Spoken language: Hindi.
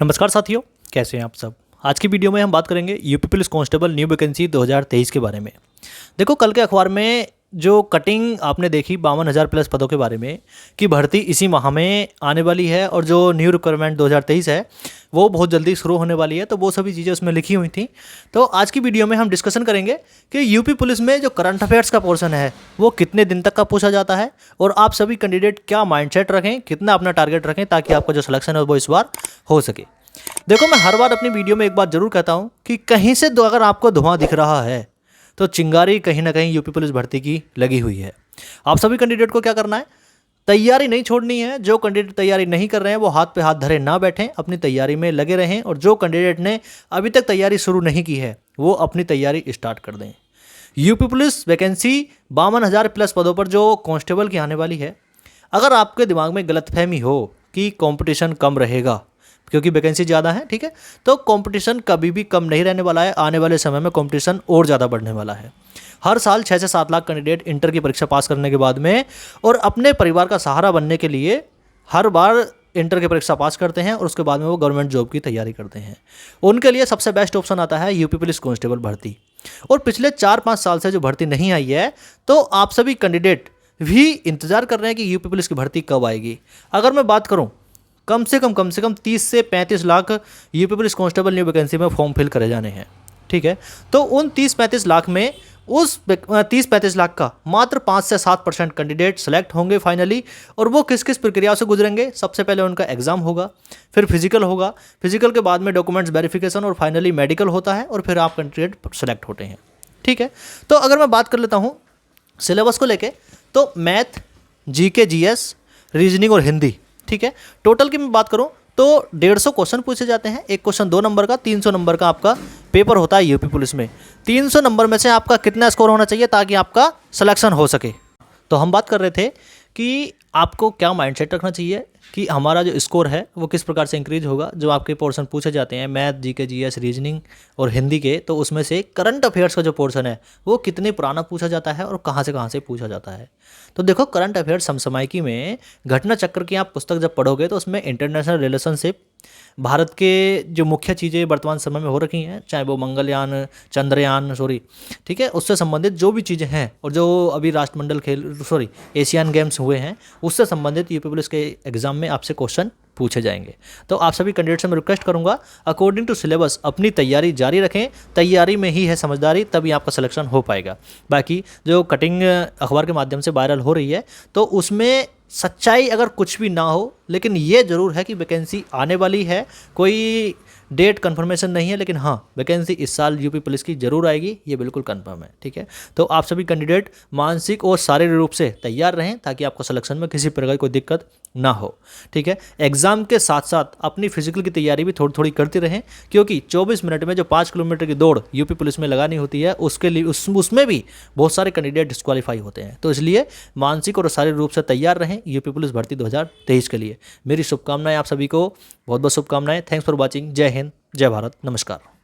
नमस्कार साथियों, कैसे हैं आप सब। आज की वीडियो में हम बात करेंगे UP police constable new vacancy 2023 के बारे में। देखो, कल के अखबार में जो कटिंग आपने देखी 52,000 प्लस पदों के बारे में कि भर्ती इसी माह में आने वाली है और जो न्यू रिक्वायरमेंट 2023 है वो बहुत जल्दी शुरू होने वाली है, तो वो सभी चीज़ें उसमें लिखी हुई थी। तो आज की वीडियो में हम डिस्कशन करेंगे कि यूपी पुलिस में जो करंट अफेयर्स का पोर्शन है वो कितने दिन तक का पूछा जाता है और आप सभी कैंडिडेट क्या माइंडसेट रखें, कितना अपना टारगेट रखें ताकि आपका जो सिलेक्शन है वो इस बार हो सके। देखो, मैं हर बार अपनी वीडियो में एक बात जरूर कहता हूं कि कहीं से अगर आपको धुआं दिख रहा है तो चिंगारी कहीं ना कहीं यूपी पुलिस भर्ती की लगी हुई है। आप सभी कैंडिडेट को क्या करना है, तैयारी नहीं छोड़नी है। जो कैंडिडेट तैयारी नहीं कर रहे हैं वो हाथ पे हाथ धरे ना बैठें, अपनी तैयारी में लगे रहें। और जो कैंडिडेट ने अभी तक तैयारी शुरू नहीं की है वो अपनी तैयारी स्टार्ट कर दें। यूपी पुलिस वैकेंसी 52,000 प्लस पदों पर जो कांस्टेबल की आने वाली है, अगर आपके दिमाग में गलतफहमी हो कि कंपटीशन कम रहेगा क्योंकि वैकेंसी ज़्यादा है, ठीक है, तो कंपटीशन कभी भी कम नहीं रहने वाला है। आने वाले समय में कंपटीशन और ज़्यादा बढ़ने वाला है। हर साल 6 से 7 लाख कैंडिडेट इंटर की परीक्षा पास करने के बाद में और अपने परिवार का सहारा बनने के लिए हर बार इंटर की परीक्षा पास करते हैं और उसके बाद में वो गवर्नमेंट जॉब की तैयारी करते हैं। उनके लिए सबसे बेस्ट ऑप्शन आता है यूपी पुलिस कांस्टेबल भर्ती। और पिछले 4-5 साल से जो भर्ती नहीं आई है, तो आप सभी कैंडिडेट भी इंतजार कर रहे हैं कि यूपी पुलिस की भर्ती कब आएगी। अगर मैं बात करूँ, कम से कम 30 से 35 lakh UP police constable new vacancy में फॉर्म फिल करे जाने हैं, ठीक है। तो उन 30-35 लाख में उस 30-35 लाख का मात्र 5 से 7% कैंडिडेट सेलेक्ट होंगे फाइनली। और वो किस किस प्रक्रिया से गुजरेंगे, सबसे पहले उनका एग्जाम होगा, फिर फिजिकल होगा, फिजिकल के बाद में डॉक्यूमेंट्स वेरिफिकेशन और फाइनली मेडिकल होता है और फिर आप कैंडिडेट सेलेक्ट होते हैं, ठीक है। तो अगर मैं बात कर लेता हूँ सिलेबस को लेके, तो मैथ, जीके, जीएस, रीजनिंग और हिंदी, ठीक है। टोटल की मैं बात करूं तो 150 क्वेश्चन पूछे जाते हैं। एक क्वेश्चन 2 नंबर का, 300 नंबर का आपका पेपर होता है यूपी पुलिस में। 300 नंबर में से आपका कितना स्कोर होना चाहिए ताकि आपका सिलेक्शन हो सके। तो हम बात कर रहे थे कि आपको क्या माइंडसेट रखना चाहिए कि हमारा जो स्कोर है वो किस प्रकार से इंक्रीज होगा। जो आपके पोर्शन पूछे जाते हैं मैथ, जीके, जीएस, रीजनिंग और हिंदी के, तो उसमें से करंट अफेयर्स का जो पोर्शन है वो कितने पुराना पूछा जाता है और कहाँ से पूछा जाता है। तो देखो, करंट अफेयर्स समसामयिकी में घटना चक्र की आप पुस्तक जब पढ़ोगे तो उसमें इंटरनेशनल रिलेशनशिप, भारत के जो मुख्य चीज़ें वर्तमान समय में हो रखी हैं, चाहे वो मंगलयान, चंद्रयान, ठीक है, उससे संबंधित जो भी चीज़ें हैं और जो अभी राष्ट्रमंडल एशियन गेम्स हुए हैं उससे संबंधित यूपी पुलिस के एग्जाम में आपसे क्वेश्चन पूछे जाएंगे। तो आप सभी कैंडिडेट से मैं रिक्वेस्ट करूंगा, अकॉर्डिंग टू सिलेबस अपनी तैयारी जारी रखें। तैयारी में ही है समझदारी, तभी आपका सिलेक्शन हो पाएगा। बाकी जो कटिंग अखबार के माध्यम से वायरल हो रही है तो उसमें सच्चाई अगर कुछ भी ना हो, लेकिन ये ज़रूर है कि वैकेंसी आने वाली है। कोई डेट कंफर्मेशन नहीं है, लेकिन हाँ, वैकेंसी इस साल यूपी पुलिस की जरूर आएगी, ये बिल्कुल कंफर्म है, ठीक है। तो आप सभी कैंडिडेट मानसिक और शारीरिक रूप से तैयार रहें ताकि आपको सिलेक्शन में किसी प्रकार की कोई दिक्कत ना हो, ठीक है। एग्जाम के साथ साथ अपनी फिजिकल की तैयारी भी थोड़ी थोड़ी करते रहें, क्योंकि 24 मिनट में जो 5 किलोमीटर की दौड़ यूपी पुलिस में लगानी होती है उसके लिए उसमें भी बहुत सारे कैंडिडेट डिस्क्वालीफाई होते हैं। तो इसलिए मानसिक और शारीरिक रूप से तैयार रहें यूपी पुलिस भर्ती 2023 के लिए। मेरी शुभकामनाएं आप सभी को, बहुत बहुत शुभकामनाएं। Thanks for watching. जय हिंद, जय भारत, नमस्कार।